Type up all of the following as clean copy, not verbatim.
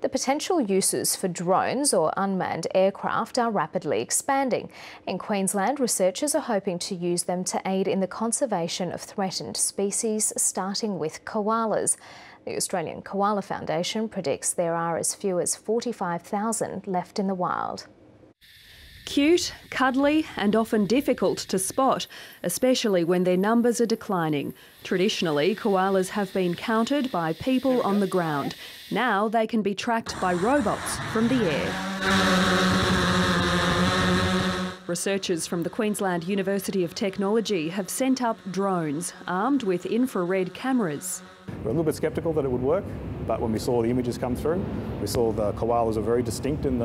The potential uses for drones or unmanned aircraft are rapidly expanding. In Queensland, researchers are hoping to use them to aid in the conservation of threatened species, starting with koalas. The Australian Koala Foundation predicts there are as few as 45,000 left in the wild. Cute, cuddly and often difficult to spot, especially when their numbers are declining. Traditionally, koalas have been counted by people on the ground. Now they can be tracked by robots from the air. Researchers from the Queensland University of Technology have sent up drones armed with infrared cameras. We're a little bit sceptical that it would work, but when we saw the images come through, we saw the koalas are very distinct in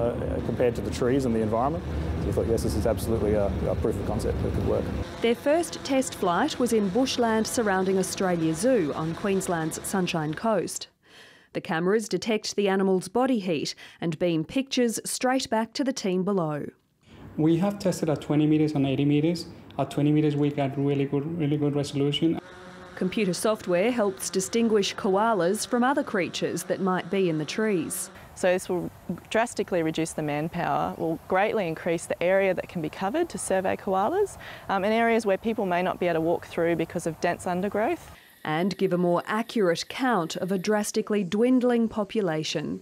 compared to the trees and the environment. So we thought, yes, this is absolutely a proof of concept that it could work. Their first test flight was in bushland surrounding Australia Zoo on Queensland's Sunshine Coast. The cameras detect the animal's body heat and beam pictures straight back to the team below. We have tested at 20 metres and 80 metres. At 20 metres we got really good resolution. Computer software helps distinguish koalas from other creatures that might be in the trees. So this will drastically reduce the manpower, will greatly increase the area that can be covered to survey koalas in areas where people may not be able to walk through because of dense undergrowth. And give a more accurate count of a drastically dwindling population.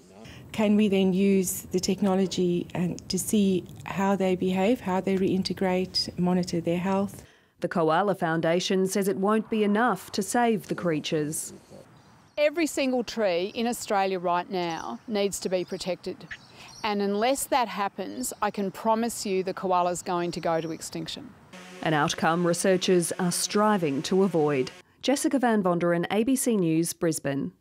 Can we then use the technology to see how they behave, how they reintegrate, monitor their health? The Koala Foundation says it won't be enough to save the creatures. Every single tree in Australia right now needs to be protected. And unless that happens, I can promise you the koala's going to go to extinction. An outcome researchers are striving to avoid. Jessica Van Vonderen, ABC News, Brisbane.